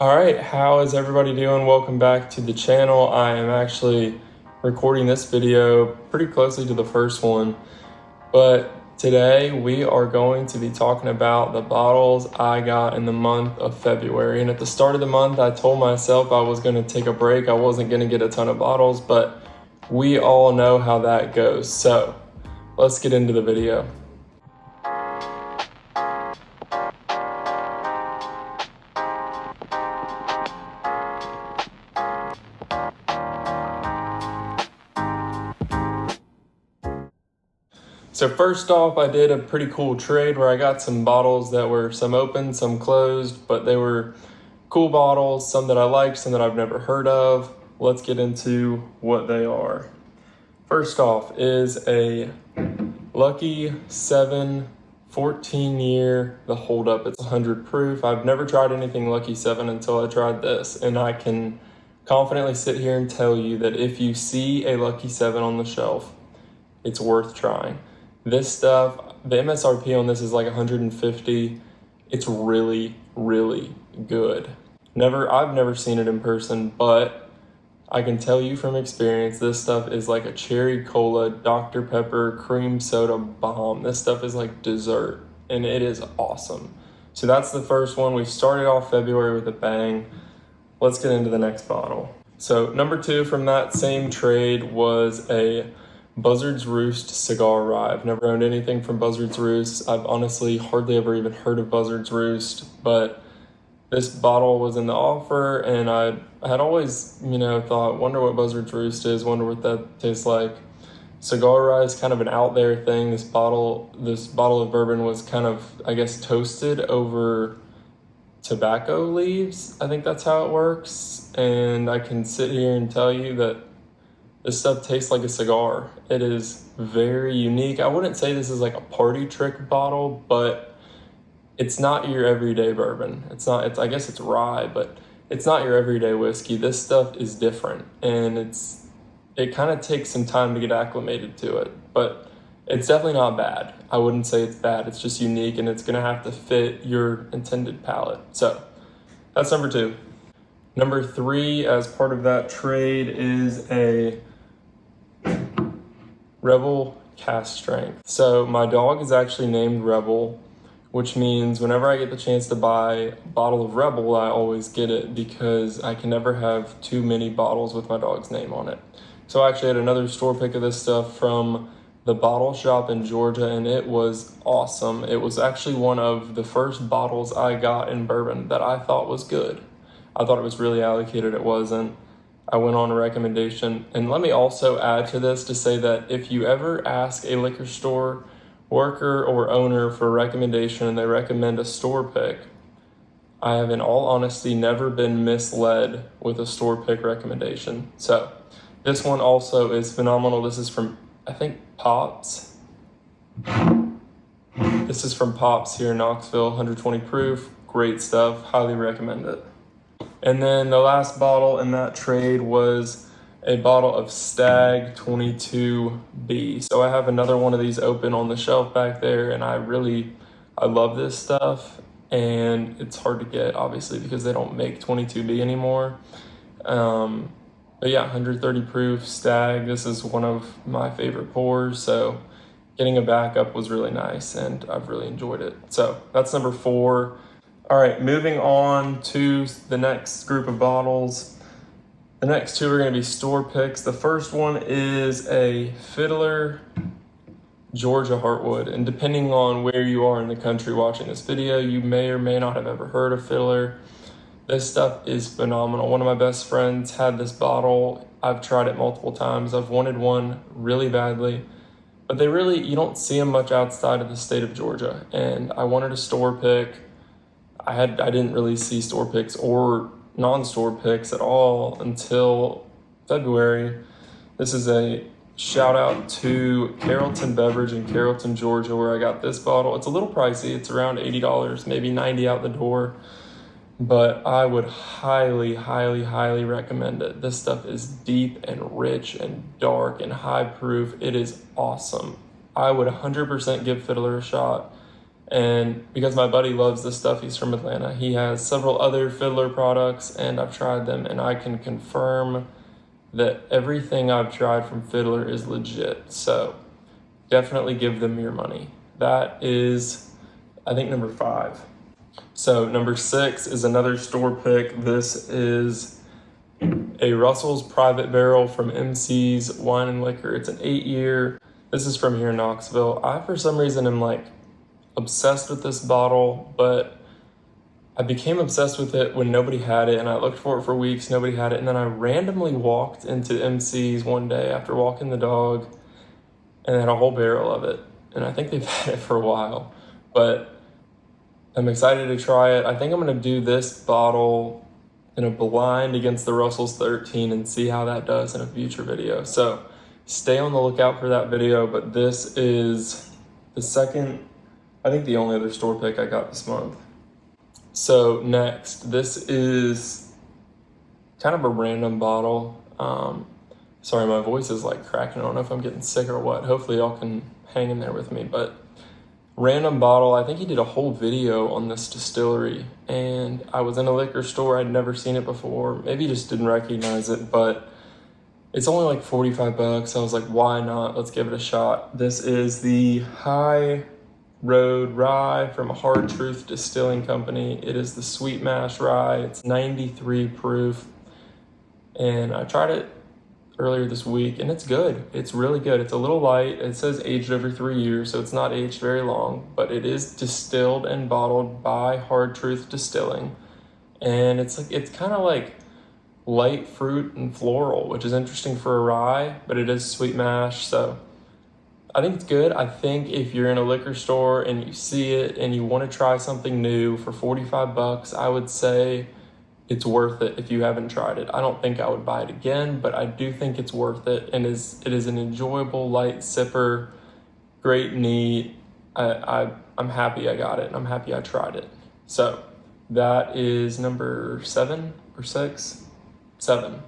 All right, how is everybody doing? Welcome back to the channel. I am actually recording this video pretty closely to the first one, but today we are going to be talking about the bottles I got in the month of February. And at the start of the month, I told myself I was going to take a break. I wasn't going to get a ton of bottles, but we all know how that goes. So let's get into the video. So first off, I did a pretty cool trade where I got some bottles that were some open, some closed, but they were cool bottles, some that I liked, some that I've never heard of. Let's get into what they are. First off is a Lucky 7 14-year, the hold up, it's 100 proof. I've never tried anything Lucky 7 until I tried this, and I can confidently sit here and tell you that if you see a Lucky 7 on the shelf, it's worth trying. This stuff, the MSRP on this is like 150. It's really, really good. I've never seen it in person, but I can tell you from experience, this stuff is like a cherry cola, Dr. Pepper, cream soda bomb. This stuff is like dessert, and it is awesome. So that's the first one. We started off February with a bang. Let's get into the next bottle. So number 2 from that same trade was a Buzzard's Roost cigar rye. I've never owned anything from Buzzard's Roost. I've honestly hardly ever even heard of Buzzard's Roost, but this bottle was in the offer, and I had always, thought, wonder what Buzzard's Roost is, wonder what that tastes like. Cigar rye is kind of an out there thing. This bottle of bourbon was kind of, I guess, toasted over tobacco leaves. I think that's how it works, and I can sit here and tell you that this stuff tastes like a cigar. It is very unique. I wouldn't say this is like a party trick bottle, but it's not your everyday bourbon. I guess it's rye, but it's not your everyday whiskey. This stuff is different, and it kind of takes some time to get acclimated to it, but it's definitely not bad. I wouldn't say it's bad. It's just unique, and it's gonna have to fit your intended palate. So that's number 2. Number 3, as part of that trade, is a Rebel Cast Strength. So my dog is actually named Rebel, which means whenever I get the chance to buy a bottle of Rebel, I always get it because I can never have too many bottles with my dog's name on it. So I actually had another store pick of this stuff from the bottle shop in Georgia, and it was awesome. It was actually one of the first bottles I got in bourbon that I thought was good. I thought it was really allocated. It wasn't. I went on a recommendation. And let me also add to this to say that if you ever ask a liquor store worker or owner for a recommendation and they recommend a store pick, I have in all honesty never been misled with a store pick recommendation. So this one also is phenomenal. This is from, I think, Pops. This is from Pops here in Knoxville, 120 proof, great stuff, highly recommend it. And then the last bottle in that trade was a bottle of Stag 22B. So I have another one of these open on the shelf back there, and I love this stuff, and it's hard to get, obviously, because they don't make 22B anymore. But yeah, 130 proof Stag. This is one of my favorite pours, so getting a backup was really nice, and I've really enjoyed it. So that's number 4. All right, moving on to the next group of bottles. The next 2 are going to be store picks. The first one is a Fiddler Georgia Heartwood, and depending on where you are in the country watching this video, you may or may not have ever heard of Fiddler. This stuff is phenomenal. One of my best friends had this bottle. I've tried it multiple times. I've wanted one really badly, but you don't see them much outside of the state of Georgia, and I wanted a store pick. I didn't really see store picks or non-store picks at all until February. This is a shout out to Carrollton Beverage in Carrollton, Georgia, where I got this bottle. It's a little pricey. It's around $80, maybe $90 out the door, but I would highly, highly, highly recommend it. This stuff is deep and rich and dark and high proof. It is awesome. I would 100% give Fiddler a shot. And because my buddy loves this stuff, he's from Atlanta, he has several other Fiddler products, and I've tried them, and I can confirm that everything I've tried from Fiddler is legit. So definitely give them your money. That is, I think, number 5. So number 6 is another store pick. This is a Russell's Private Barrel from MC's Wine and Liquor. It's an 8-year. This is from here in Knoxville. I, for some reason, am like obsessed with this bottle, but I became obsessed with it when nobody had it, and I looked for it for weeks, nobody had it, and then I randomly walked into MC's one day after walking the dog, and they had a whole barrel of it, and I think they've had it for a while, but I'm excited to try it. I think I'm going to do this bottle in a blind against the Russell's 13 and see how that does in a future video. So stay on the lookout for that video, but this is the second, I think the only other store pick I got this month. So next, this is kind of a random bottle. Sorry, my voice is like cracking. I don't know if I'm getting sick or what. Hopefully y'all can hang in there with me, but random bottle. I think he did a whole video on this distillery, and I was in a liquor store. I'd never seen it before. Maybe just didn't recognize it, but it's only like 45 bucks. I was like, why not? Let's give it a shot. This is the High Road Rye from Hard Truth Distilling Company. It is the sweet mash rye. It's 93 proof, and I tried it earlier this week, and it's good. It's really good. It's a little light. It says aged over 3 years, so it's not aged very long, but it is distilled and bottled by Hard Truth Distilling, and it's kind of like light fruit and floral, which is interesting for a rye, but it is sweet mash, so I think it's good. I think if you're in a liquor store and you see it and you want to try something new for 45 bucks, I would say it's worth it if you haven't tried it. I don't think I would buy it again, but I do think it's worth it, and it is an enjoyable light sipper, great, neat. I'm happy I got it, and I'm happy I tried it. So that is number 7 or 6? 7.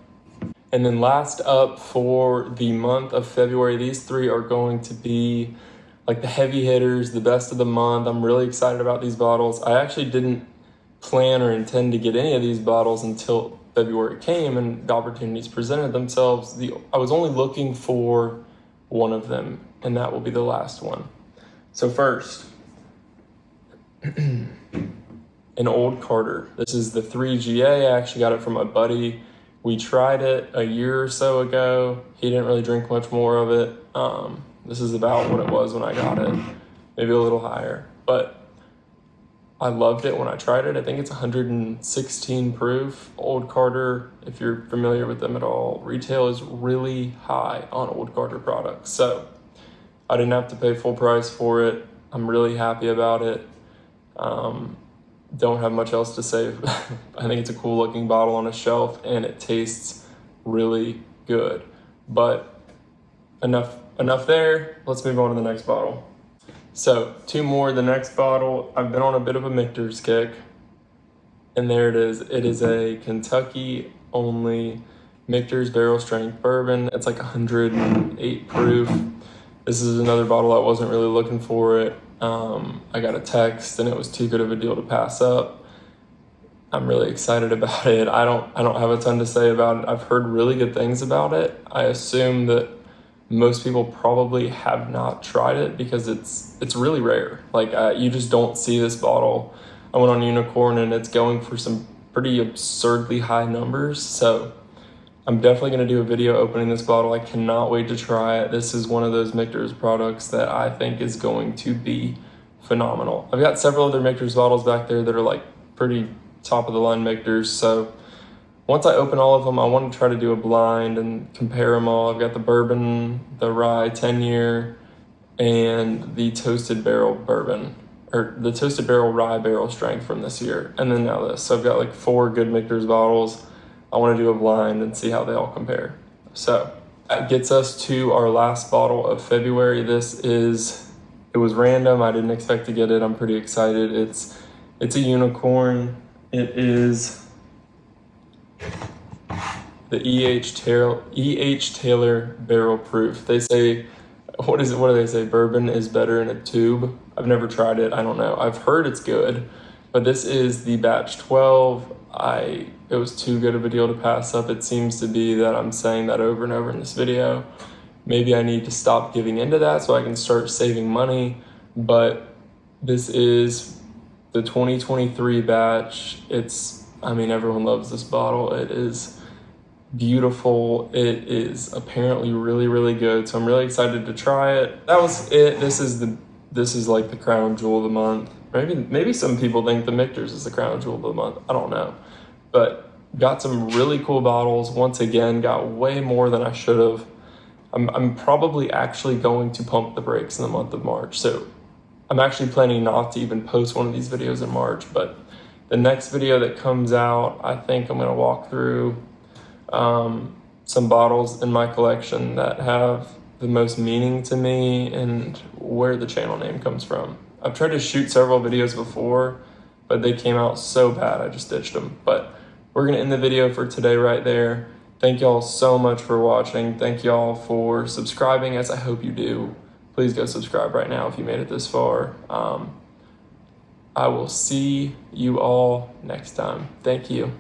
And then last up for the month of February, these 3 are going to be like the heavy hitters, the best of the month. I'm really excited about these bottles. I actually didn't plan or intend to get any of these bottles until February came and the opportunities presented themselves. I was only looking for one of them, and that will be the last one. So first, an Old Carter. This is the 3GA. I actually got it from my buddy. We tried it a year or so ago. He didn't really drink much more of it. This is about what it was when I got it, maybe a little higher. But I loved it when I tried it. I think it's 116 proof. Old Carter, if you're familiar with them at all, retail is really high on Old Carter products. So I didn't have to pay full price for it. I'm really happy about it. Don't have much else to say. I think it's a cool looking bottle on a shelf, and it tastes really good. But enough there. Let's move on to the next bottle. So 2 more. The next bottle, I've been on a bit of a Michter's kick, and there it is. It is a Kentucky only Michter's barrel strength bourbon. It's like 108 proof. This is another bottle I wasn't really looking for it. I got a text and it was too good of a deal to pass up. I'm really excited about it. I don't have a ton to say about it. I've heard really good things about it. I assume that most people probably have not tried it because it's really rare. Like you just don't see this bottle. I went on Unicorn and it's going for some pretty absurdly high numbers. So I'm definitely going to do a video opening this bottle. I cannot wait to try it. This is one of those Michter's products that I think is going to be phenomenal. I've got several other Michter's bottles back there that are like pretty top of the line Michter's. So once I open all of them, I want to try to do a blind and compare them all. I've got the bourbon, the rye 10-year, and the toasted barrel bourbon, or the toasted barrel rye barrel strength from this year. And then now this. So I've got like 4 good Michter's bottles. I want to do a blind and see how they all compare. So that gets us to our last bottle of February. It was random. I didn't expect to get it. I'm pretty excited. It's a Unicorn. It is the E.H. Taylor Barrel Proof. They say, what do they say? Bourbon is better in a tube. I've never tried it. I don't know. I've heard it's good, but this is the batch 12. It was too good of a deal to pass up. It seems to be that I'm saying that over and over in this video. Maybe I need to stop giving into that so I can start saving money, but this is the 2023 batch. Everyone loves this bottle. It is beautiful. It is apparently really, really good. So I'm really excited to try it. That was it. This is like the crown jewel of the month. Maybe some people think the Michter's is the crown jewel of the month. I don't know. But got some really cool bottles. Once again, got way more than I should have. I'm probably actually going to pump the brakes in the month of March. So I'm actually planning not to even post one of these videos in March, but the next video that comes out, I think I'm going to walk through some bottles in my collection that have the most meaning to me and where the channel name comes from. I've tried to shoot several videos before, but they came out so bad I just ditched them. But we're going to end the video for today right there. Thank y'all so much for watching. Thank y'all for subscribing, as I hope you do. Please go subscribe right now if you made it this far. I will see you all next time. Thank you.